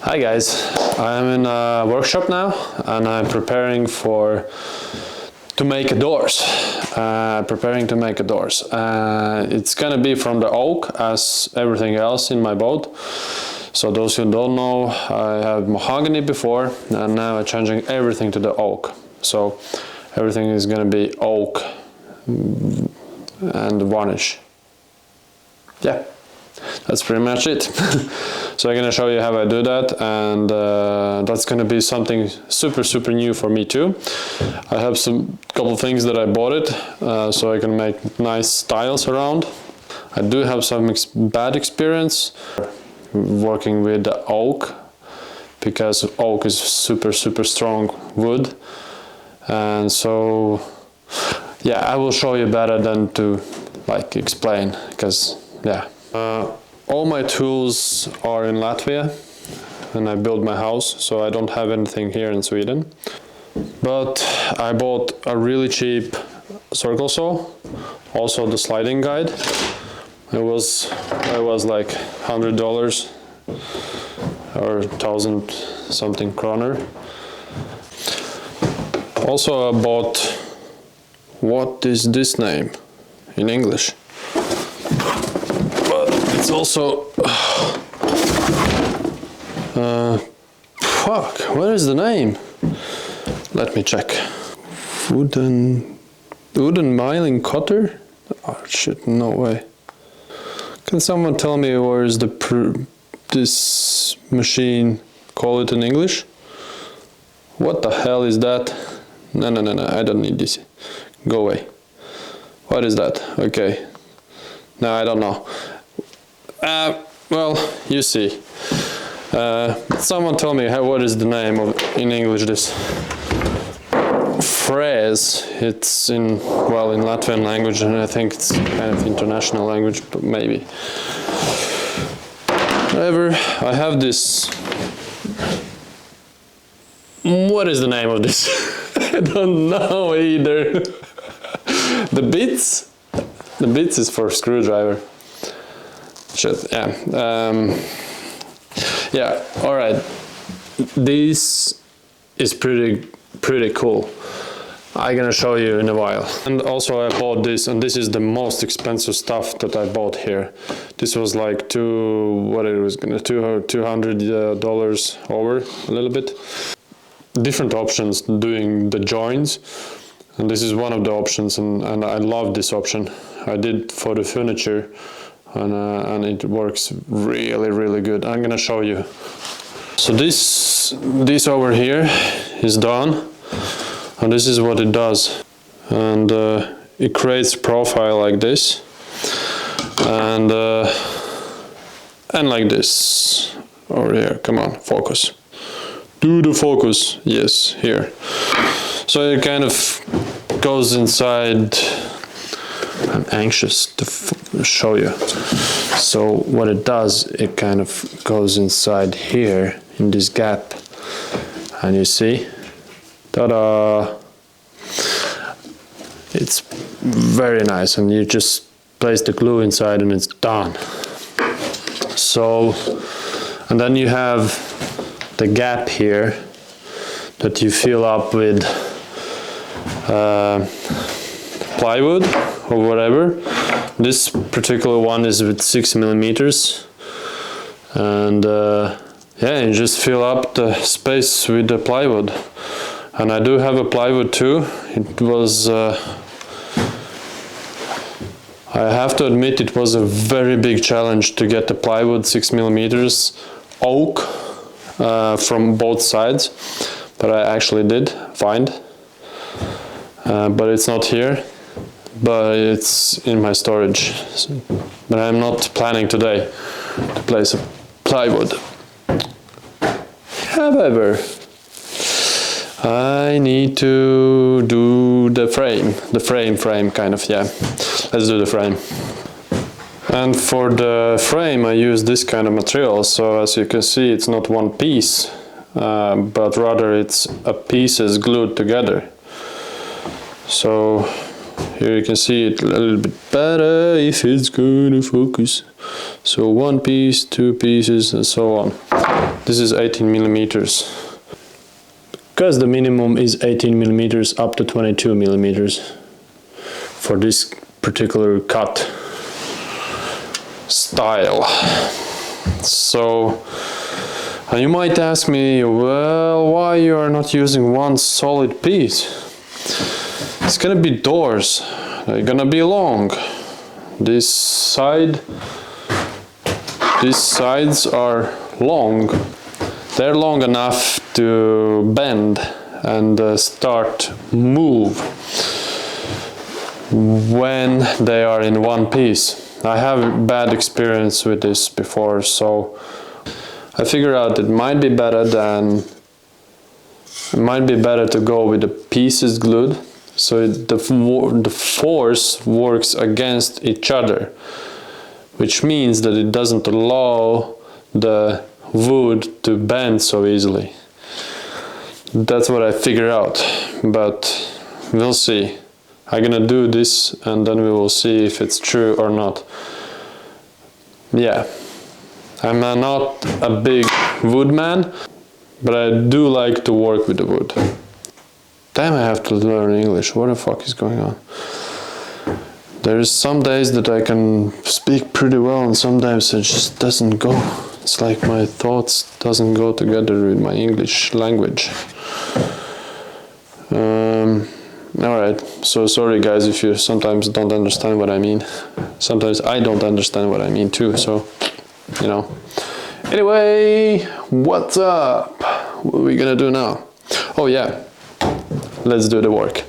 Hi guys, I'm in a workshop now and I'm preparing to make doors. It's gonna be from the oak as everything else in my boat. So those who don't know, I have mahogany before and now I'm changing everything to the oak. So everything is gonna be oak and varnish. Yeah, that's pretty much it. So I'm gonna show you how I do that, and that's gonna be something super new for me too. I have some couple things that I bought it so I can make nice tiles around. I do have some bad experience working with the oak, because oak is super strong wood, and so yeah, I will show you better than to like explain, because yeah. All my tools are in Latvia and I built my house, so I don't have anything here in Sweden. But I bought a really cheap circle saw, also the sliding guide. It was like $100 or 1,000 something kroner. Also I bought, what is this name in English? It's also fuck, what is the name? Let me check. Wooden milling cutter? Oh shit, no way. Can someone tell me where is this machine, call it in English? What the hell is that? No, I don't need this. Go away. What is that? Okay. No, I don't know. Well, you see. Someone tell me what is the name of in English this phrase. It's in Latvian language, and I think it's kind of international language, but maybe. Whatever. I have this. What is the name of this? I don't know either. The bits. The bits is for screwdriver. Shit, yeah. Yeah, alright. This is pretty cool. I'm gonna show you in a while. And also I bought this, and this is the most expensive stuff that I bought here. This was like $200 over a little bit. Different options doing the joints, and this is one of the options, and I love this option. I did for the furniture. And it works really good. I'm gonna show you. So this over here is done, and this is what it does. And it creates a profile like this, and like this over here. Come on, focus. Do the focus. Yes, here. So it kind of goes inside. I'm anxious to show you. So what it does, it kind of goes inside here in this gap, and you see, ta-da! It's very nice, and you just place the glue inside and it's done. So, and then you have the gap here that you fill up with plywood or whatever. This particular one is with 6 millimeters, and yeah, you just fill up the space with the plywood. And I do have a plywood too. It was I have to admit, it was a very big challenge to get the plywood 6 millimeters oak from both sides, but I actually did find, but it's not here. But it's in my storage. But I'm not planning today to place a plywood. However, I need to do the frame kind of, yeah. Let's do the frame. And for the frame I use this kind of material, so as you can see it's not one piece, but rather it's a pieces glued together. So here you can see it a little bit better if it's gonna focus. So one piece, two pieces, and so on. This is 18 millimeters. Because the minimum is 18 millimeters up to 22 millimeters for this particular cut style. So, and you might ask me, well, why you are not using one solid piece? It's gonna be doors. They're gonna be long. These sides are long. They're long enough to bend and start move when they are in one piece. I have a bad experience with this before, so I figured out it might be better to go with the pieces glued, so the force works against each other, which means that it doesn't allow the wood to bend so easily. That's what I figured out, but we'll see. I'm gonna do this and then we will see if it's true or not. Yeah, I'm not a big wood man, but I do like to work with the wood. Damn, I have to learn English. What the fuck is going on? There's some days that I can speak pretty well and sometimes it just doesn't go. It's like my thoughts doesn't go together with my English language. Alright, so sorry guys if you sometimes don't understand what I mean. Sometimes I don't understand what I mean too, so, you know. Anyway, what's up? What are we gonna do now? Oh yeah, let's do the work.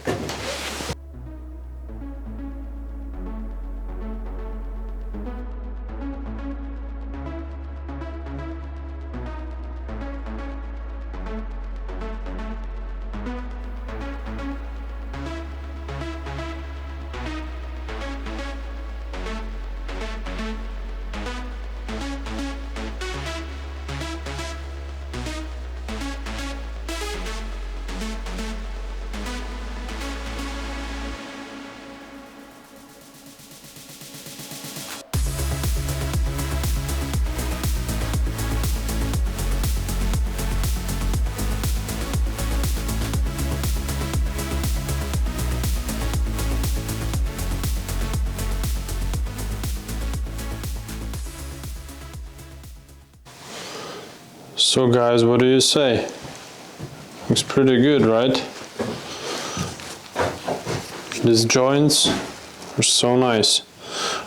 So guys, what do you say? Looks pretty good, right? These joints are so nice.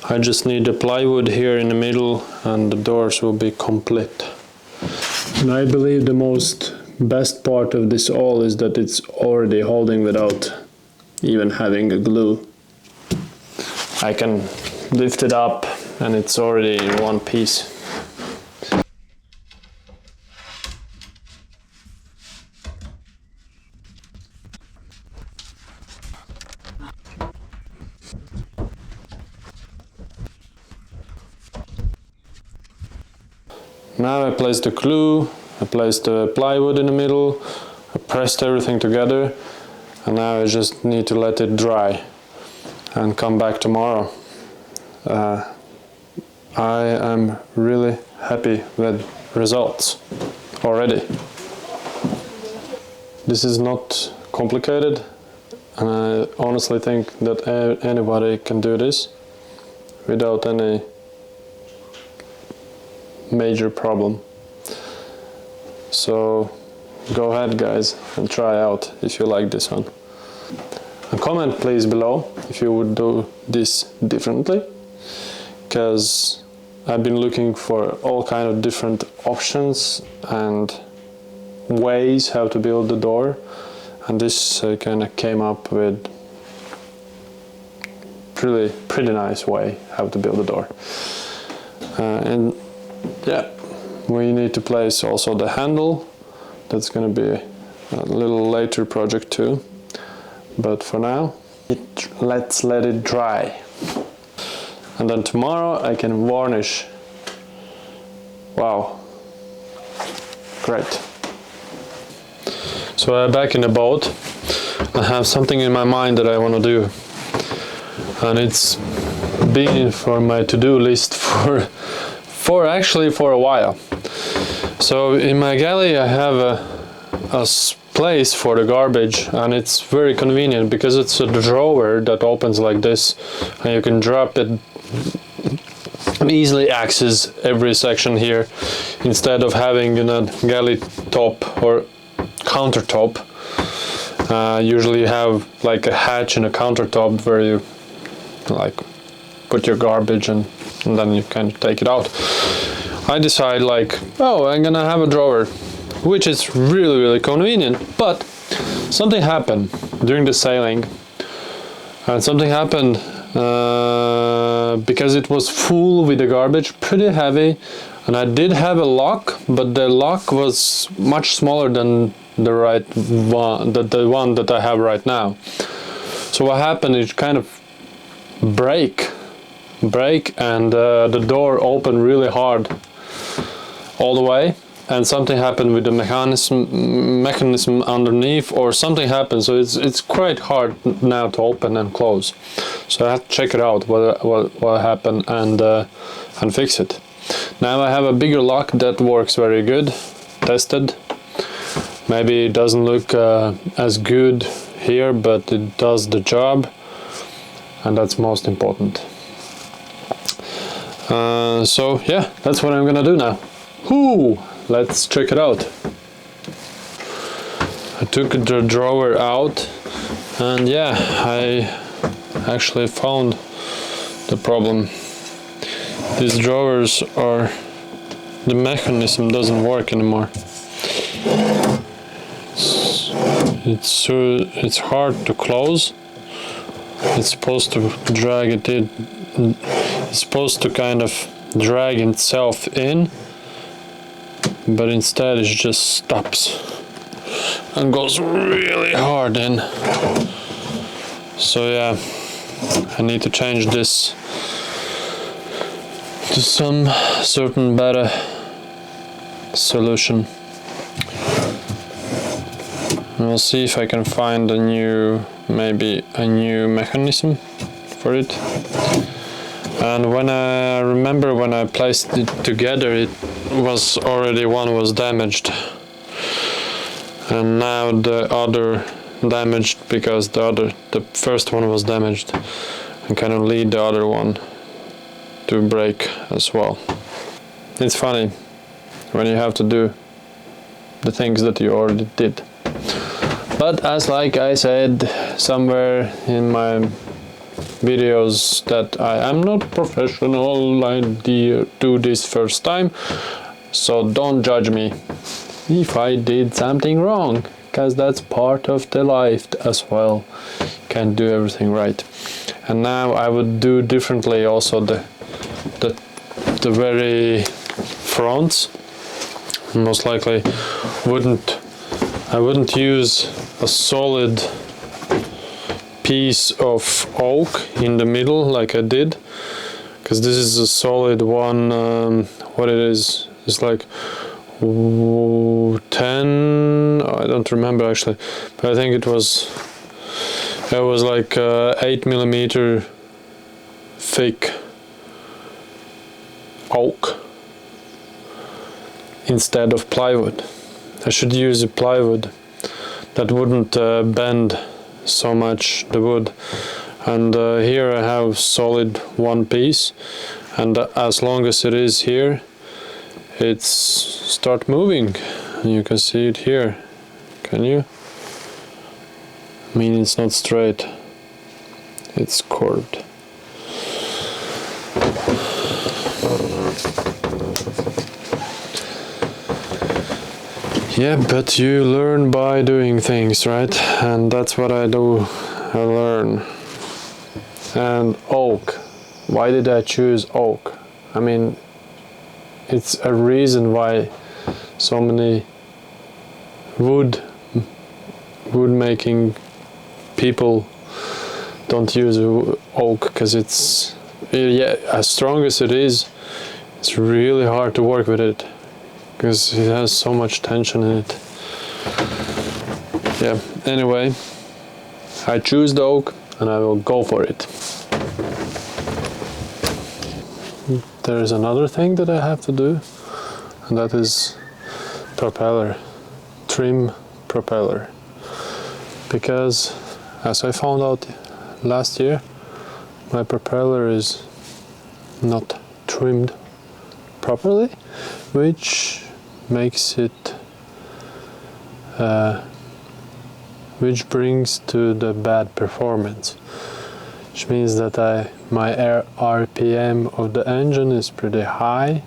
I just need the plywood here in the middle and the doors will be complete. And I believe the best part of this all is that it's already holding without even having a glue. I can lift it up and it's already in one piece. Now I placed the glue, I placed the plywood in the middle, I pressed everything together, and now I just need to let it dry and come back tomorrow. I am really happy with results already. This is not complicated, and I honestly think that anybody can do this without any major problem. So go ahead guys and try out if you like this one. And comment please below if you would do this differently, because I've been looking for all kind of different options and ways how to build the door, and this kind of came up with pretty nice way how to build a door. And yeah, we need to place also the handle. That's going to be a little later project too, but for now let's let it dry, and then tomorrow I can varnish. Wow, great. So I'm back in the boat. I have something in my mind that I want to do, and it's been for my to-do list for a while. So in my galley I have a place for the garbage, and it's very convenient because it's a drawer that opens like this, and you can drop it and easily access every section here instead of having a galley top or countertop. Usually you have like a hatch in a countertop where you like put your garbage and then you can take it out. I decide like, oh, I'm gonna have a drawer, which is really convenient, but something happened during the sailing, and something happened because it was full with the garbage, pretty heavy, and I did have a lock, but the lock was much smaller than the one that I have right now. So what happened is kind of break and the door opened really hard all the way, and something happened with the mechanism underneath, or something happened, so it's quite hard now to open and close. So I have to check it out what happened and fix it. Now I have a bigger lock that works very good, tested. Maybe it doesn't look as good here, but it does the job, and that's most important. So yeah, that's what I'm gonna do now. Let's check it out. I took the drawer out, and yeah, I actually found the problem. These drawers the mechanism doesn't work anymore. It's hard to close. It's supposed to drag it in. It's supposed to kind of drag itself in, but instead it just stops and goes really hard in. So yeah, I need to change this to some certain better solution. We'll see if I can find maybe a new mechanism for it. And when I placed it together, it was already one was damaged, and now the other damaged because the first one was damaged, and kind of lead the other one to break as well. It's funny when you have to do the things that you already did. But as like I said somewhere in my videos, that I am not professional, I do this first time, so don't judge me if I did something wrong, because that's part of the life as well. Can't do everything right. And now I would do differently also the very fronts. Most likely I wouldn't use a solid piece of oak in the middle like I did, because this is a solid one. What it is, it's like 10, I don't remember actually, but I think it was like 8mm thick oak instead of plywood. I should use a plywood that wouldn't bend so much the wood. And here I have solid one piece, and as long as it is here, it's start moving. You can see it here. Can you? I mean, it's not straight, it's curved. Yeah, but you learn by doing things, right? And that's what I do, I learn. And oak. Why did I choose oak? I mean, it's a reason why so many wood making people don't use oak, because it's, yeah, as strong as it is, it's really hard to work with it, because it has so much tension in it. Yeah, anyway, I choose the oak and I will go for it. There's another thing that I have to do, and that is propeller, trim propeller, because as I found out last year, my propeller is not trimmed properly, which makes it which brings to the bad performance, which means that my RPM of the engine is pretty high,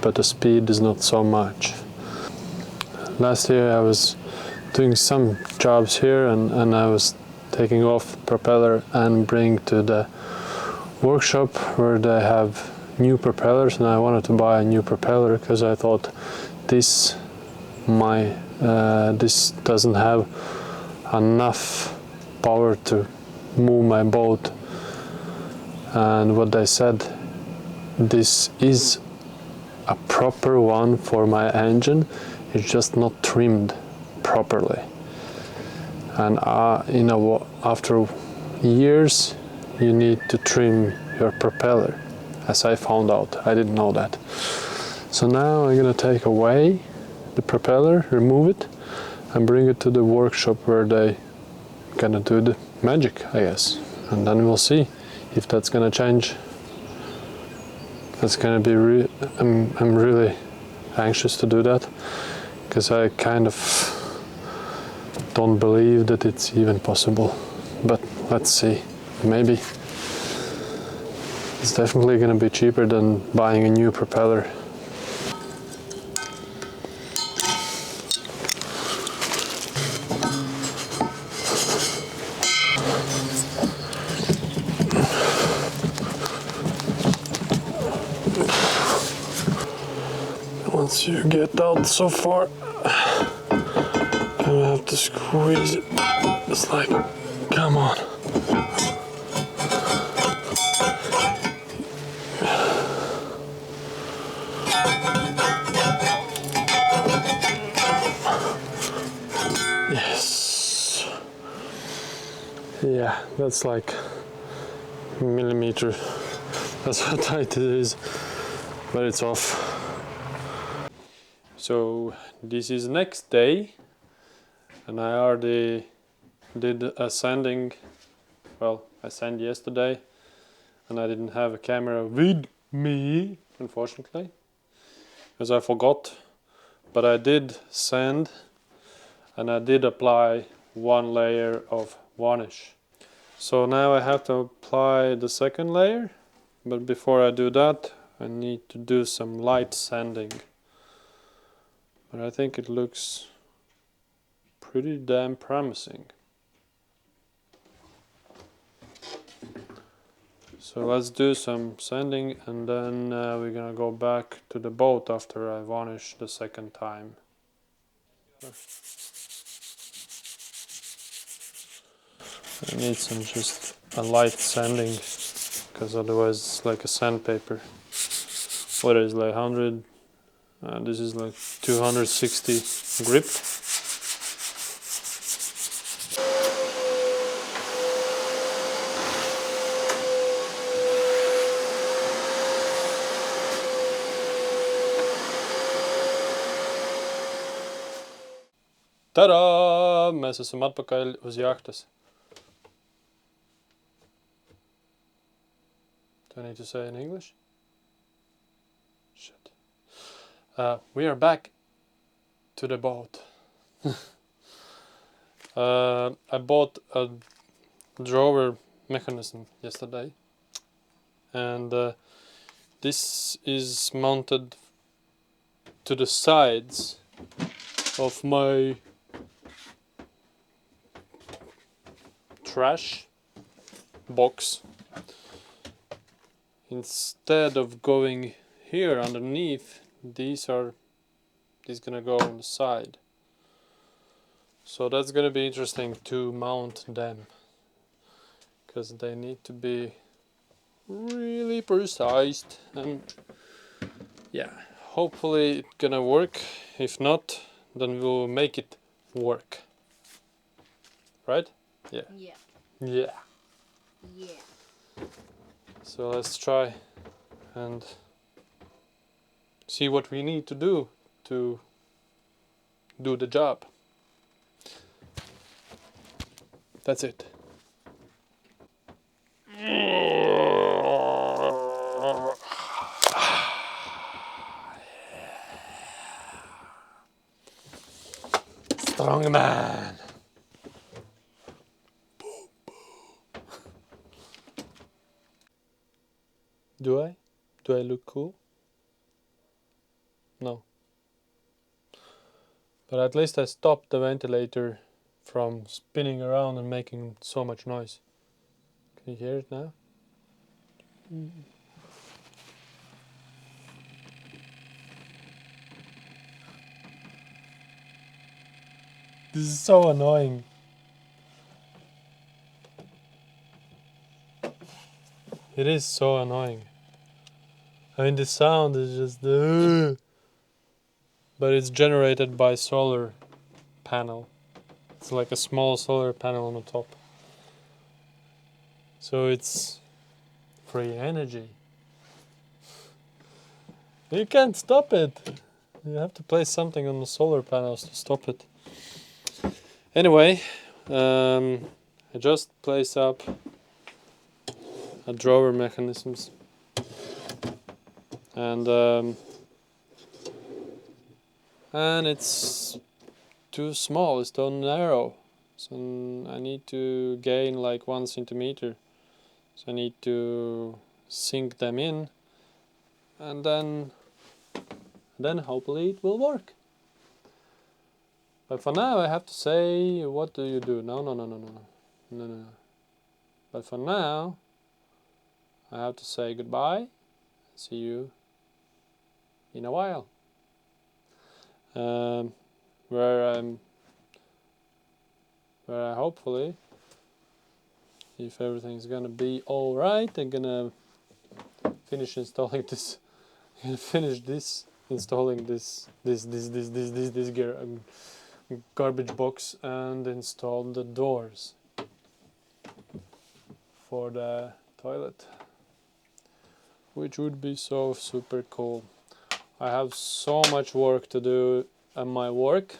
but the speed is not so much. Last year I was doing some jobs here and I was taking off propeller and bring to the workshop where they have new propellers, and I wanted to buy a new propeller because I thought this doesn't have enough power to move my boat. And what they said, this is a proper one for my engine, it's just not trimmed properly. And after years you need to trim your propeller, as I found out. I didn't know that. So now I'm gonna take away the propeller, remove it, and bring it to the workshop where they gonna do the magic, I guess. And then we'll see if that's gonna change. That's gonna be I'm really anxious to do that, because I kind of don't believe that it's even possible. But let's see. Maybe. It's definitely gonna be cheaper than buying a new propeller. Once you get out so far, you have to squeeze it. It's like, come on. Yes. Yeah, that's like millimeter. That's how tight it is, but it's off. So this is next day, and I already did a sanding. Well, I sanded yesterday, and I didn't have a camera with me, unfortunately, because I forgot. But I did sand, and I did apply one layer of varnish. So now I have to apply the second layer, but before I do that, I need to do some light sanding. But I think it looks pretty damn promising. So let's do some sanding, and then we're gonna go back to the boat after I varnish the second time. I need some just a light sanding, because otherwise it's like a sandpaper. What is like 100? This is like 260 grip. Tada! Mēs esam atpakaļ uz jahtas. Do I need to say in English? Shit. We are back to the boat. I bought a drawer mechanism yesterday, and this is mounted to the sides of my trash box. Instead of going here underneath, these gonna go on the side. So that's gonna be interesting to mount them, because they need to be really precise, and yeah, hopefully it's gonna work. If not, then we'll make it work. Right? Yeah. Yeah. Yeah. Yeah. So let's try and see what we need to do to do the job. That's it. Strong man. Do I? Do I look cool? No. But at least I stopped the ventilator from spinning around and making so much noise. Can you hear it now? This is so annoying. It is so annoying. I mean, the sound is just but it's generated by solar panel. It's like a small solar panel on the top. So it's free energy. You can't stop it. You have to place something on the solar panels to stop it. Anyway, I just placed up a drawer mechanisms, and it's too small. It's too narrow. So I need to gain like 1 centimeter. So I need to sink them in, and then hopefully it will work. But for now I have to say, what do you do? No. But for now I have to say goodbye. See you in a while. Where I hopefully, if everything's gonna be all right, I'm gonna finish installing this. I'm gonna finish this installing this garbage box and install the doors for the toilet, which would be so super cool. I have so much work to do at my work,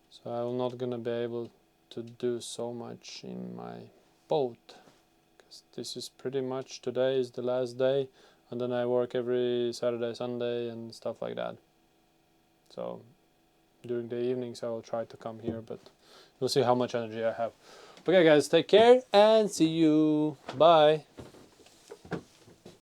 so I'm not gonna be able to do so much in my boat, because this is pretty much, today is the last day, and then I work every Saturday, Sunday and stuff like that. So during the evenings I will try to come here, but we'll see how much energy I have. Okay guys, take care and see you. Bye.